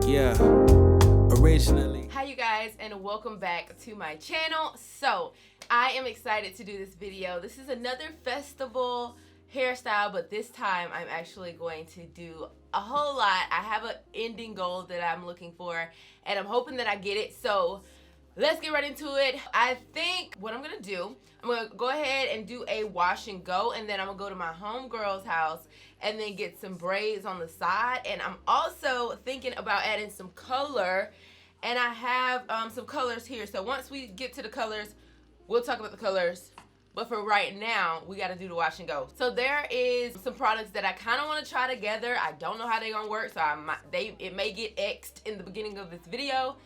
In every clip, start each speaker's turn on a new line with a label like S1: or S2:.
S1: Yeah, originally.
S2: Hi you guys, and welcome back to my channel. So I am excited to do this video. This is another festival hairstyle, but this time I'm actually going to do a whole lot. I have an ending goal that I'm looking for, and I'm hoping that I get it. So let's get right into it. I think what I'm gonna do, I'm gonna go ahead and do a wash and go, and then I'm gonna go to my homegirl's house and then get some braids on the side. And I'm also thinking about adding some color, and I have some colors here. So once we get to the colors, we'll talk about the colors. But for right now, we gotta do the wash and go. So there is some products that I kind of want to try together. I don't know how they're gonna work, so it may get X'd in the beginning of this video.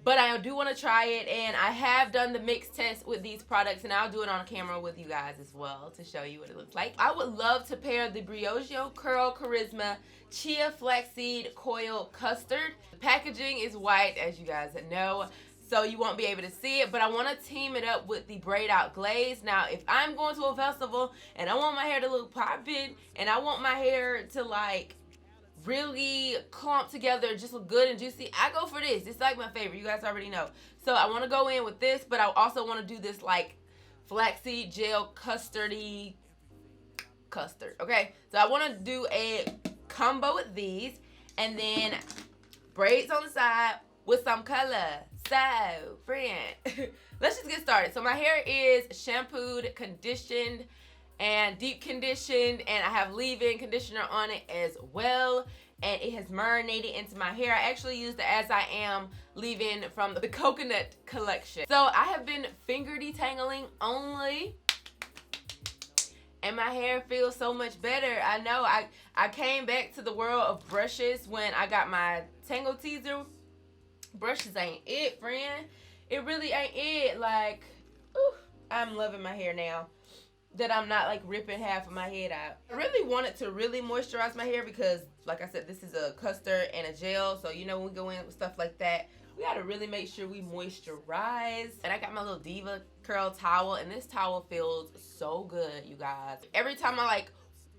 S2: But I do want to try it, and I have done the mix test with these products, and I'll do it on camera with you guys as well to show you what it looks like. I would love to pair the Brioche Curl Charisma Chia Flaxseed Coil Custard. The packaging is white, as you guys know, so you won't be able to see it, but I want to team it up with the Braid Out Glaze. Now, if I'm going to a festival and I want my hair to look poppin', and I want my hair to like really clump together, just look good and juicy, I go for this. It's like my favorite, you guys already know. So I want to go in with this, but I also want to do this like flaxseed gel custardy custard. Okay, so I want to do a combo with these, and then braids on the side with some color. So friend, let's just get started. So my hair is shampooed, conditioned, and deep conditioned, and I have leave-in conditioner on it as well, and it has marinated into my hair. I actually used the As I Am leave-in from the coconut collection. So I have been finger detangling only, and my hair feels so much better. I know I came back to the world of brushes when I got my Tangle Teaser. Brushes ain't it, friend. It really ain't it. Like, ooh, I'm loving my hair now that I'm not like ripping half of my head out. I really wanted to really moisturize my hair because, like I said, this is a custard and a gel. So, you know, when we go in with stuff like that, we gotta really make sure we moisturize. And I got my little Diva Curl towel, and this towel feels so good, you guys. Every time I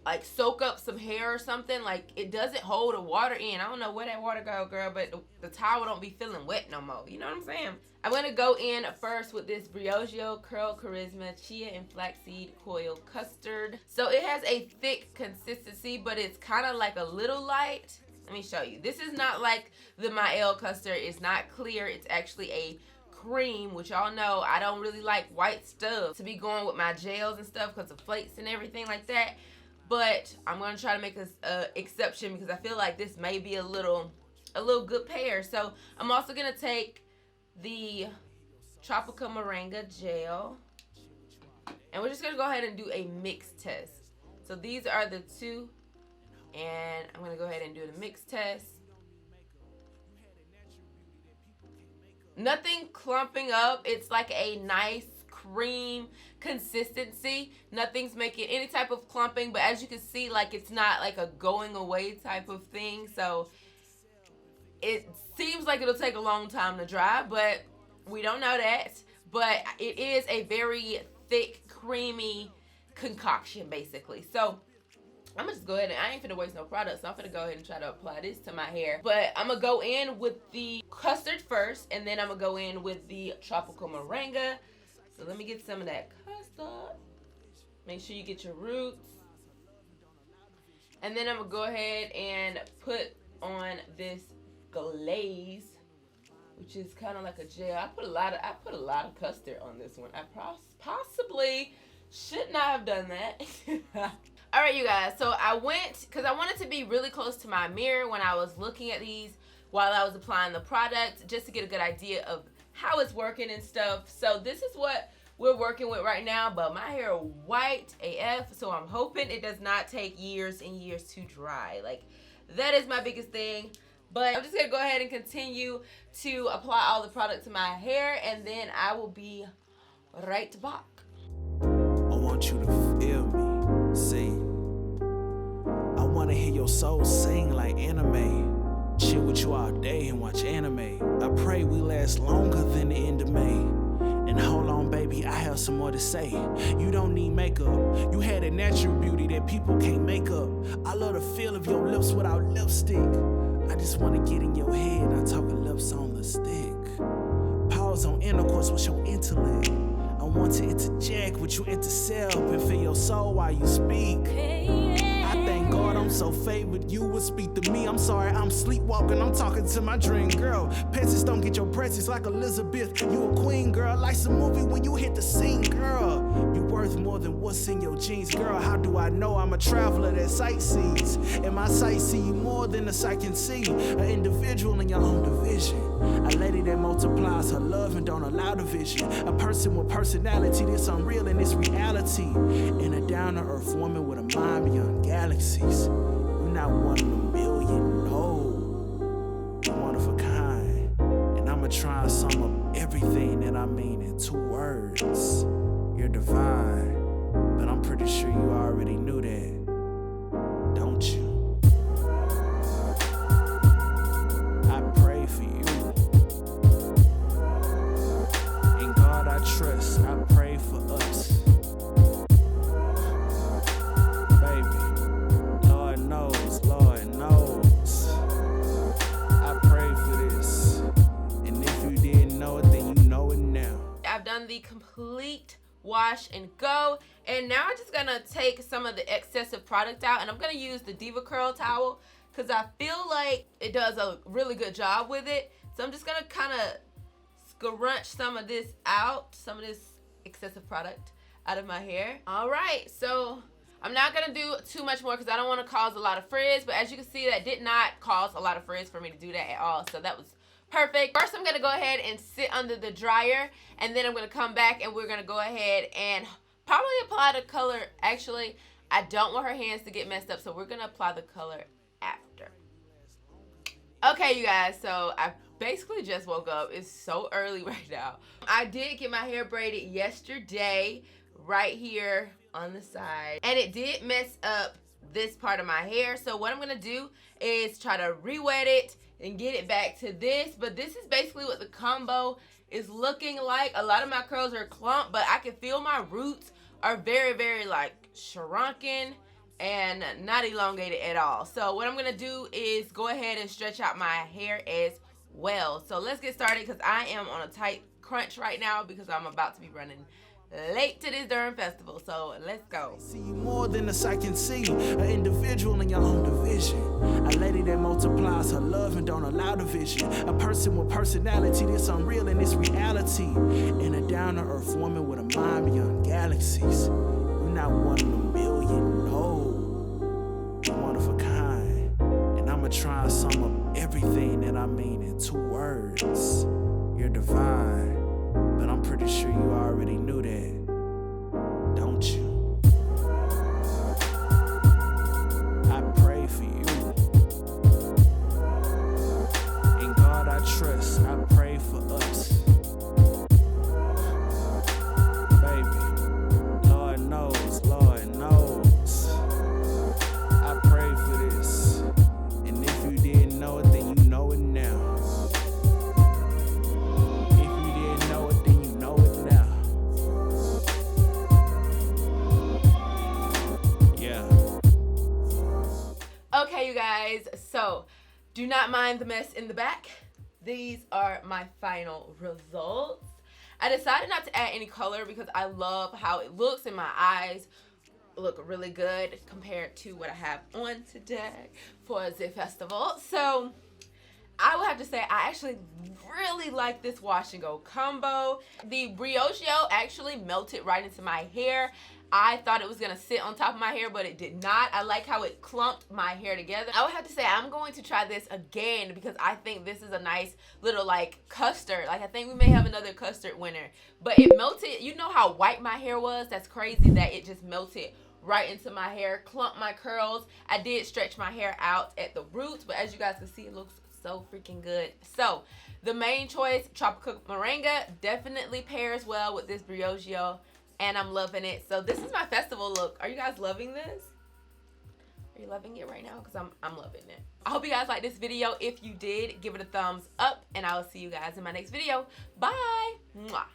S2: like soak up some hair or something, like, it doesn't hold the water in. I don't know where that water go, girl, but the towel don't be feeling wet no more. You know what I'm saying? I'm gonna go in first with this Brioche Curl Charisma Chia and Flaxseed Coil Custard. So it has a thick consistency, but it's kind of like a little light. Let me show you. This is not like the Mael custard. It's not clear. It's actually a cream, which y'all know I don't really like white stuff to be going with my gels and stuff because of flakes and everything like that. But I'm gonna try to make an exception because I feel like this may be a little good pair. So I'm also gonna take the Tropical Moringa gel, and we're just gonna go ahead and do a mix test. So these are the two, and I'm gonna go ahead and do the mix test. Nothing clumping up. It's like a nice cream consistency. Nothing's making any type of clumping, but as you can see, like, it's not like a going away type of thing. So it seems like it'll take a long time to dry, but we don't know that. But it is a very thick, creamy concoction, basically. So I'm gonna just go ahead and, I ain't finna waste no product, so I'm finna go ahead and try to apply this to my hair. But I'm gonna go in with the custard first, and then I'm gonna go in with the Tropical Moringa. So let me get some of that custard. Make sure you get your roots. And then I'm gonna go ahead and put on this glaze, which is kind of like a gel. I put a lot of custard on this one. I possibly should not have done that. All right, you guys. So I went, because I wanted to be really close to my mirror when I was looking at these while I was applying the product, just to get a good idea of how it's working and stuff. So this is what we're working with right now, but my hair white AF, so I'm hoping it does not take years and years to dry. Like, that is my biggest thing. But I'm just gonna go ahead and continue to apply all the product to my hair, and then I will be right back.
S1: I want you to feel me, see. I wanna hear your soul sing like anime. Chill with you all day and watch anime. I pray we last longer than the end of May. And hold on, baby, I have some more to say. You don't need makeup. You had a natural beauty that people can't make up. I love the feel of your lips without lipstick. I just wanna get in your head, I talk a lips on the stick. Pause on intercourse with your intellect. I want to interject with you intercept and feel your soul while you speak. I thank God I'm so favored, you would speak to me. I'm sorry, I'm sleepwalking, I'm talking to my dream girl. Peasants don't get your presence like Elizabeth. You a queen, girl, life's a movie when you hit the scene, girl. You worth more than what's in your jeans, girl. How do I know I'm a traveler that sightsees? And my sight see you more than the sight can see. An individual in your own division. A lady that multiplies her love and don't allow division. A person with personality that's unreal and it's reality. And a down-to-earth woman with a mind beyond galaxies. You're not one in a million, no. You're one of a kind. And I'ma try and sum up everything that I mean in 2 words. You're divine, but I'm pretty sure you already knew that, don't you? I pray for you. In God I trust, I pray for us. Baby, Lord knows, I pray for this. And if you didn't know it, then you know it now.
S2: I've done the complete wash and go, and now I'm just gonna take some of the excessive product out, and I'm gonna use the Diva Curl towel because I feel like it does a really good job with it. So I'm just gonna kind of scrunch some of this out, some of this excessive product out of my hair. All right, so I'm not gonna do too much more because I don't want to cause a lot of frizz, but as you can see, that did not cause a lot of frizz for me to do that at all, so that was perfect. First, I'm gonna go ahead and sit under the dryer, and then I'm gonna come back and we're gonna go ahead and probably apply the color. Actually, I don't want her hands to get messed up, so we're gonna apply the color after. Okay, you guys, so I basically just woke up. It's so early right now. I did get my hair braided yesterday, right here on the side, and it did mess up this part of my hair. So what I'm gonna do is try to re-wet it and get it back to this, but this is basically what the combo is looking like. A lot of my curls are clumped, but I can feel my roots are very, very like shrunken and not elongated at all. So what I'm gonna do is go ahead and stretch out my hair as well. So let's get started because I am on a tight crunch right now because I'm about to be running late to this Durham festival, so let's go.
S1: See you more than the sight can see. An individual in your own division. A lady that multiplies her love and don't allow division. A person with personality that's unreal and it's reality. And a down-to-earth woman with a mind beyond galaxies. You're not one in a million, no. You're one of a kind. And I'ma try and sum up everything that I mean in 2 words. You're divine. But I'm pretty sure you already knew that, don't you? I pray for you. In God I trust, I pray for us. Baby, Lord knows, I pray for this. And if you didn't know it, then you know it now.
S2: Okay, you guys, so do not mind the mess in the back. These are my final results. I decided not to add any color because I love how it looks, and my eyes look really good compared to what I have on today for the festival. So I would have to say I actually really like this wash and go combo. The brioche actually melted right into my hair. I thought it was gonna sit on top of my hair, but it did not. I like how it clumped my hair together. I would have to say I'm going to try this again because I think this is a nice little like custard. Like I think we may have another custard winner. But it melted. You know how white my hair was? That's crazy that it just melted right into my hair, clumped my curls. I did stretch my hair out at the roots, but as you guys can see, it looks so freaking good. So the main choice, Tropical Moringa, definitely pairs well with this brioche, and I'm loving it. So this is my festival look. Are you guys loving this? Are you loving it right now? Because I'm loving it. I hope you guys liked this video. If you did, give it a thumbs up, and I will see you guys in my next video. Bye. Mwah.